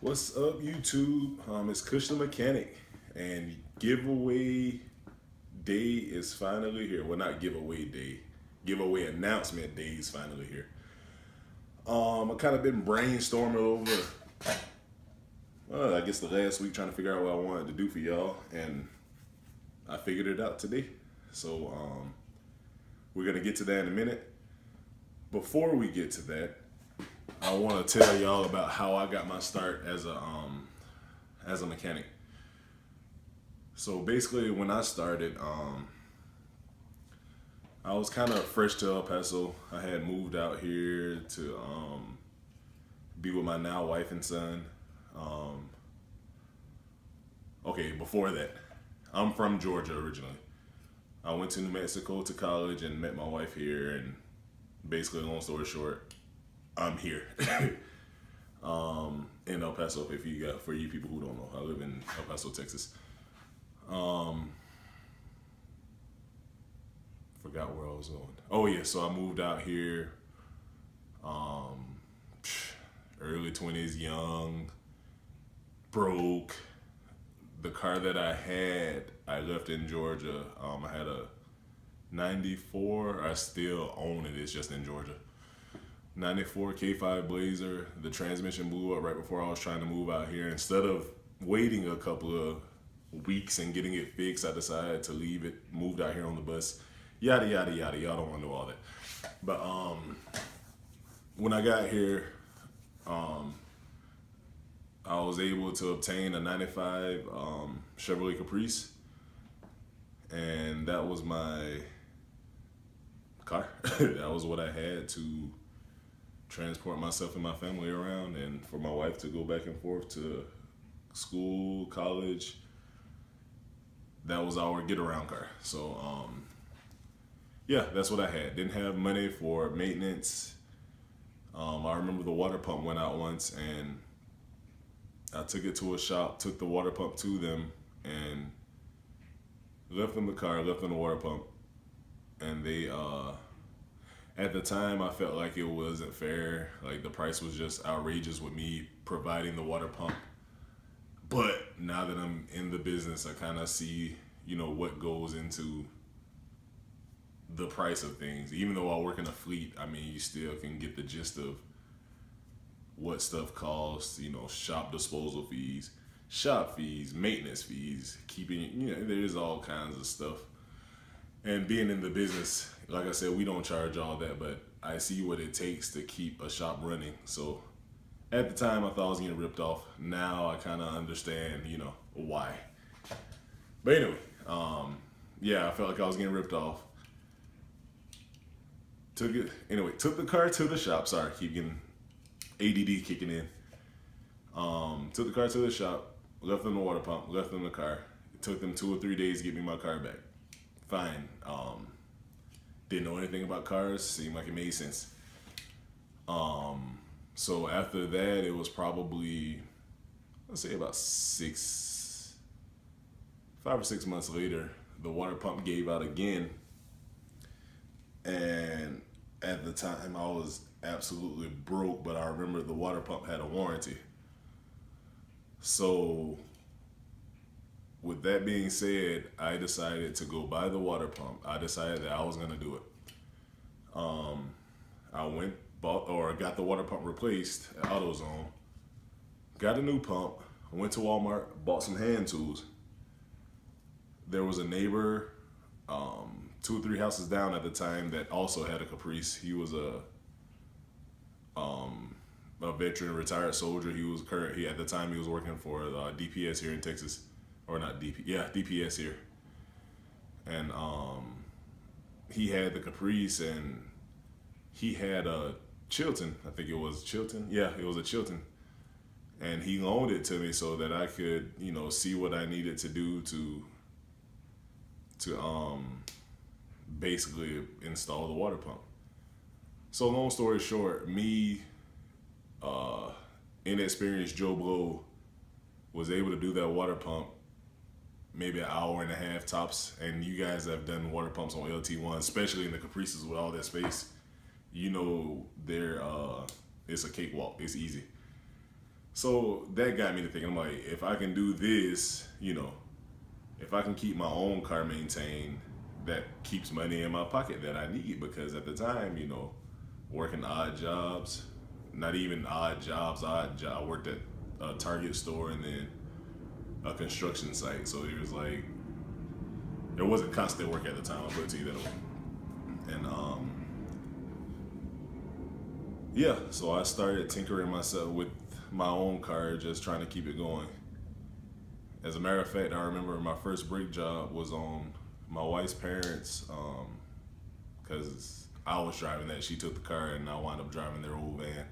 What's up, YouTube? It's Kush the Mechanic, and giveaway day is finally here. Well, not giveaway day, giveaway announcement day is finally here. I kind of been brainstorming over, I guess the last week trying to figure out what I wanted to do for y'all, and I figured it out today. So we're gonna get to that in a minute. Before we get to that, I want to tell y'all about how I got my start as a mechanic. So basically, when I started, I was kind of fresh to El Paso. I had moved out here to be with my now wife and son. Okay, before that, I'm from Georgia originally. I went to New Mexico to college and met my wife here, and basically, long story short, I'm here. In El Paso. For you people who don't know, I live in El Paso, Texas. Forgot where I was going. Oh yeah, so I moved out here. Early 20s, young, broke. The car that I left in Georgia. I had a '94. I still own it. It's just in Georgia. '94 K5 Blazer. The transmission blew up right before I was trying to move out here. Instead of waiting a couple of weeks and getting it fixed, I decided to leave it, moved out here on the bus. Yada, yada, yada. Y'all don't want to know all that. But when I got here, I was able to obtain a '95 Chevrolet Caprice. And that was my car. That was what I had to transport myself and my family around, and for my wife to go back and forth to school, college. That was our get around car. So yeah, that's what I had. Didn't have money for maintenance. I remember the water pump went out once, and I took it to a shop, took the water pump to them, and left them the car, left them the water pump, and they at the time, I felt like it wasn't fair. Like, the price was just outrageous with me providing the water pump. But now that I'm in the business, I kind of see, what goes into the price of things. Even though I work in a fleet, I mean, you still can get the gist of what stuff costs, shop disposal fees, shop fees, maintenance fees, keeping, there's all kinds of stuff. And being in the business, like I said, we don't charge all that, but I see what it takes to keep a shop running. So at the time, I thought I was getting ripped off. Now I kind of understand, why. But anyway, yeah, I felt like I was getting ripped off. Took the car to the shop. Sorry, keep getting ADD kicking in. Took the car to the shop, left them the water pump, left them the car. It took them 2 or 3 days to get me my car back. Fine. Didn't know anything about cars. Seemed like it made sense. So after that, it was probably, let's say about 5 or 6 months later, the water pump gave out again. And at the time, I was absolutely broke, but I remember the water pump had a warranty. So with that being said, I decided to go buy the water pump. I decided that I was gonna do it. I got the water pump replaced at AutoZone. Got a new pump. Went to Walmart, bought some hand tools. There was a neighbor, 2 or 3 houses down at the time, that also had a Caprice. He was a veteran, retired soldier. At the time he was working for DPS here in Texas. Or not DPS here. And he had the Caprice, and he had a Chilton. I think it was Chilton. Yeah, it was a Chilton. And he loaned it to me so that I could, see what I needed to do to basically install the water pump. So long story short, me, inexperienced Joe Blow, was able to do that water pump maybe an hour and a half tops. And you guys have done water pumps on LT1, especially in the Caprices with all that space. It's a cakewalk. It's easy. So that got me to thinking, I'm like, if I can do this, if I can keep my own car maintained, that keeps money in my pocket that I need. Because at the time, working odd jobs, not even odd jobs, I worked at a Target store and then a construction site. So it was like, there wasn't constant work at the time, I'll put it to you that way. And yeah, so I started tinkering myself with my own car, just trying to keep it going. As a matter of fact, I remember my first brake job was on my wife's parents, because I was driving that. She took the car and I wound up driving their old van.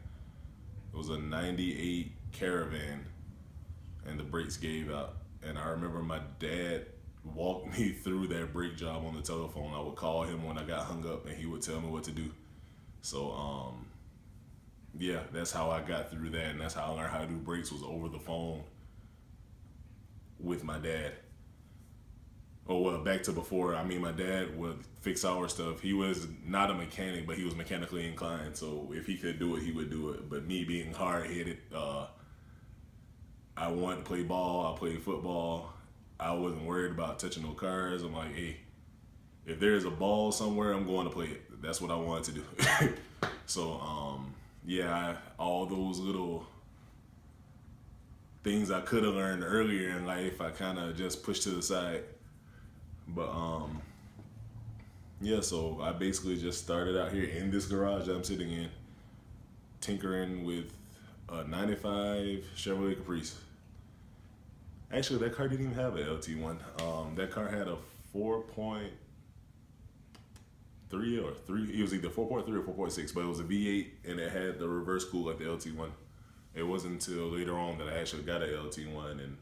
It was a 98 Caravan and the brakes gave out. And I remember my dad walked me through that brake job on the telephone. I would call him when I got hung up and he would tell me what to do. So, yeah, that's how I got through that, and that's how I learned how to do brakes, was over the phone with my dad. Oh, well, back to before. I mean, my dad would fix our stuff. He was not a mechanic, but he was mechanically inclined. So if he could do it, he would do it. But me being hard-headed, I wanted to play ball. I played football. I wasn't worried about touching no cars. I'm like, hey, if there's a ball somewhere, I'm going to play it. That's what I wanted to do. So, yeah, all those little things I could have learned earlier in life, I kind of just pushed to the side. But yeah, so I basically just started out here in this garage that I'm sitting in, tinkering with a 95 Chevrolet Caprice. Actually, that car didn't even have an LT1. That car had a 4.3 or 3. It was either 4.3 or 4.6, but it was a V8 and it had the reverse cool like the LT1. It wasn't until later on that I actually got an LT1 and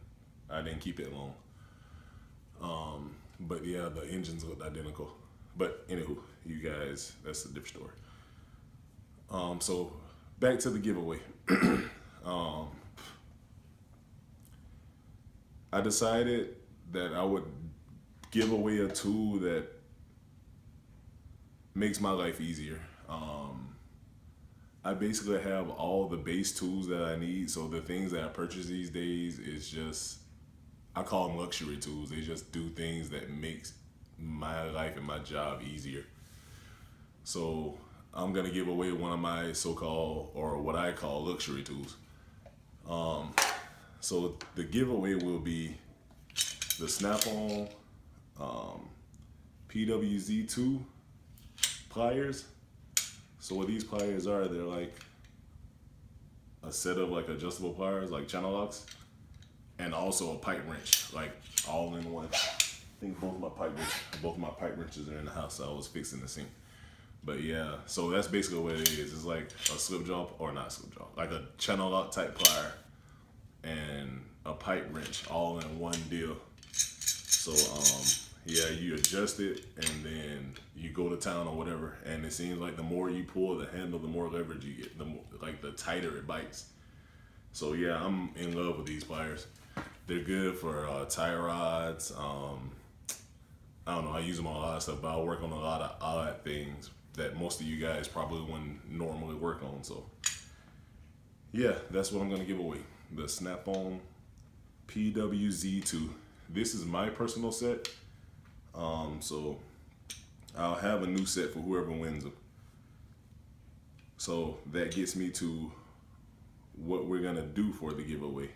I didn't keep it long. But yeah, the engines looked identical. But anywho, you guys, that's a different story. So back to the giveaway. I decided that I would give away a tool that makes my life easier. I basically have all the base tools that I need. So the things that I purchase these days is just, I call them luxury tools. They just do things that makes my life and my job easier. So I'm gonna give away one of my so-called, or what I call, luxury tools. So the giveaway will be the Snap-on PWZ2 pliers. So what these pliers are, they're like a set of like adjustable pliers, like channel locks, and also a pipe wrench, like all in one. I think both my pipe wrenches are in the house. So I was fixing the sink. But yeah, so that's basically what it is. It's like a slip jaw, or not slip jaw, like a channel lock type plier and a pipe wrench all in one deal. So yeah, you adjust it and then you go to town or whatever, and it seems like the more you pull the handle, the more leverage you get, the more, like, the tighter it bites. So yeah, I'm in love with these pliers. They're good for tie rods. I don't know, I use them on a lot of stuff, but I work on a lot of odd things that most of you guys probably wouldn't normally work on. So yeah, that's what I'm gonna give away. The Snap-on PWZ2. This is my personal set. So I'll have a new set for whoever wins them. So that gets me to what we're gonna do for the giveaway.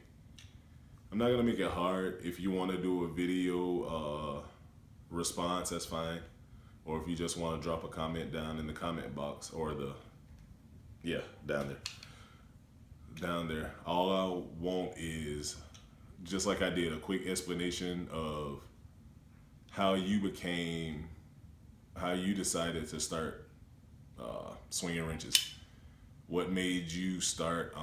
I'm not gonna make it hard. If you wanna do a video response, that's fine. Or if you just wanna drop a comment down in the comment box, or down there. All I want is, just like I did, a quick explanation of how you decided to start swinging wrenches. What made you start,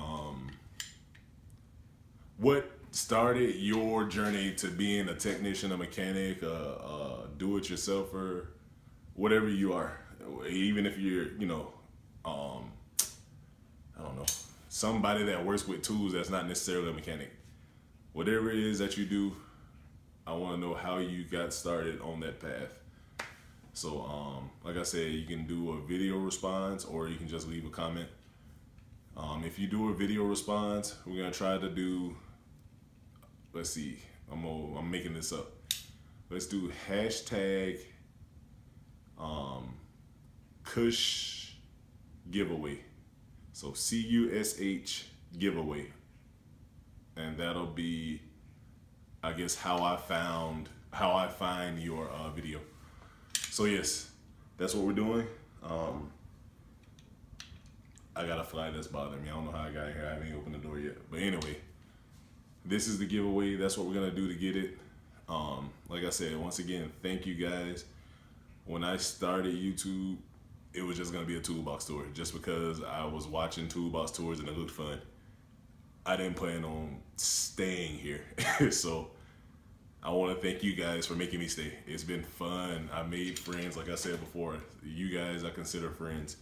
what started your journey to being a technician, a mechanic, a do-it-yourselfer, whatever you are. Even if you're, I don't know, somebody that works with tools that's not necessarily a mechanic. Whatever it is that you do, I want to know how you got started on that path. So, like I said, you can do a video response or you can just leave a comment. If you do a video response, we're gonna try to do. Let's see. I'm making this up. Let's do hashtag Kush giveaway. So CUSH giveaway, and that'll be, I guess, how I find your video. So yes, that's what we're doing. I got a fly that's bothering me. I don't know how I got here. I haven't even opened the door yet. But anyway, this is the giveaway. That's what we're gonna do to get it. Like I said, once again, thank you guys. When I started YouTube, it was just gonna be a toolbox tour, just because I was watching toolbox tours and it looked fun. I didn't plan on staying here. So I want to thank you guys for making me stay. It's been fun. I made friends, like I said before. You guys I consider friends.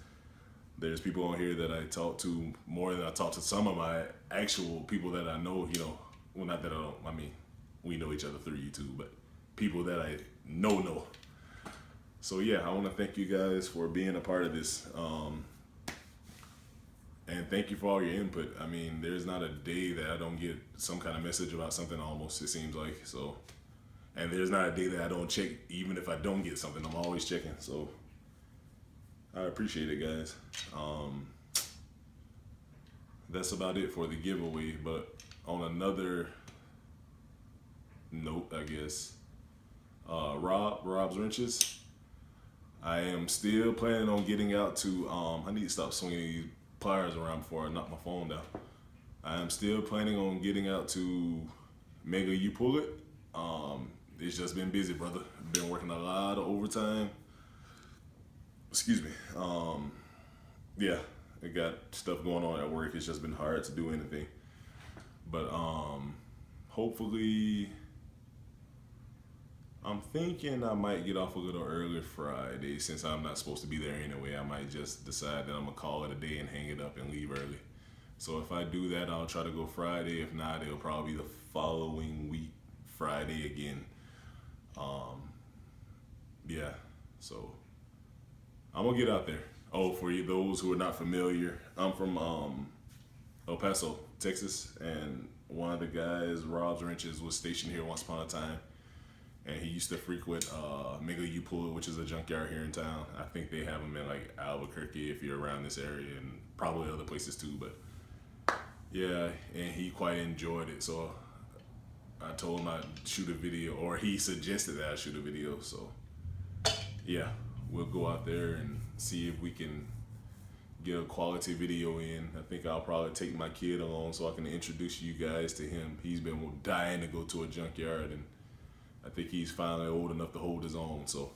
There's people on here that I talk to more than I talk to some of my actual people that I know, well, not that I don't, I mean, we know each other through YouTube, but people that I know. So yeah, I want to thank you guys for being a part of this. And thank you for all your input. I mean, there's not a day that I don't get some kind of message about something almost, it seems like. So, and there's not a day that I don't check, even if I don't get something, I'm always checking. So I appreciate it, guys. That's about it for the giveaway. But on another note, I guess, Rob's Wrenches, I am still planning on getting out to, I need to stop swinging these pliers around before I knock my phone down. I am still planning on getting out to Mega You Pull It. It's just been busy, brother. Been working a lot of overtime. Excuse me. Yeah, I got stuff going on at work. It's just been hard to do anything. But hopefully, I'm thinking I might get off a little early Friday, since I'm not supposed to be there anyway. I might just decide that I'm gonna call it a day and hang it up and leave early. So if I do that, I'll try to go Friday. If not, it'll probably be the following week, Friday again. Yeah, so I'm gonna get out there. Oh, for you, those who are not familiar, I'm from El Paso, Texas, and one of the guys, Rob's Wrenches, was stationed here once upon a time. And he used to frequent Mega You Pull It, which is a junkyard here in town. I think they have them in like Albuquerque if you're around this area, and probably other places too. But yeah, and he quite enjoyed it. So I told him I'd shoot a video, or he suggested that I shoot a video. So yeah, we'll go out there and see if we can get a quality video in. I think I'll probably take my kid along so I can introduce you guys to him. He's been dying to go to a junkyard, and I think he's finally old enough to hold his own. So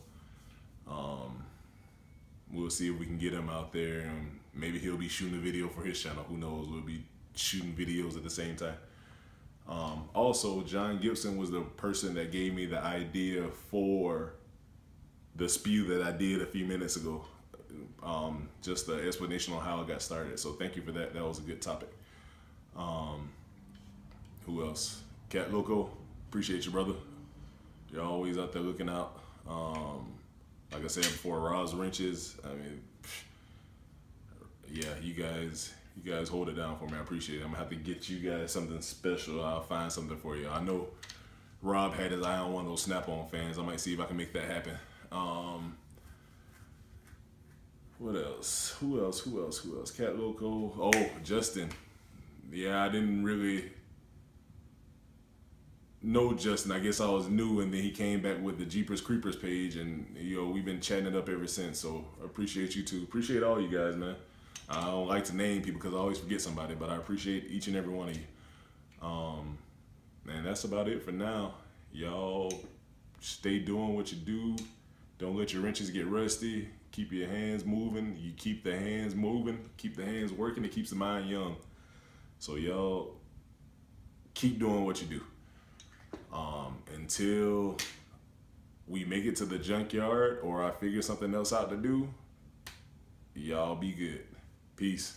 we'll see if we can get him out there, and maybe he'll be shooting a video for his channel. Who knows? We'll be shooting videos at the same time. Also, John Gibson was the person that gave me the idea for the spew that I did a few minutes ago. Just the explanation on how I got started. So thank you for that. That was a good topic. Who else? Cat Loco, appreciate you, brother. You're always out there looking out. Like I said before, Rob's Wrenches. I mean, yeah, you guys hold it down for me. I appreciate it. I'm gonna have to get you guys something special. I'll find something for you. I know Rob had his eye on one of those Snap-on fans. I might see if I can make that happen. What else? Who else? Cat Loco. Oh, Justin. Yeah, I didn't really know Justin. I guess I was new, and then he came back with the Jeepers Creepers page, and we've been chatting it up ever since. So I appreciate you too. Appreciate all you guys, man. I don't like to name people because I always forget somebody, but I appreciate each and every one of you. And that's about it for now. Y'all stay doing what you do. Don't let your wrenches get rusty. Keep your hands moving. You keep the hands moving, keep the hands working. It keeps the mind young. So y'all keep doing what you do. Until we make it to the junkyard or I figure something else out to do, y'all be good. Peace.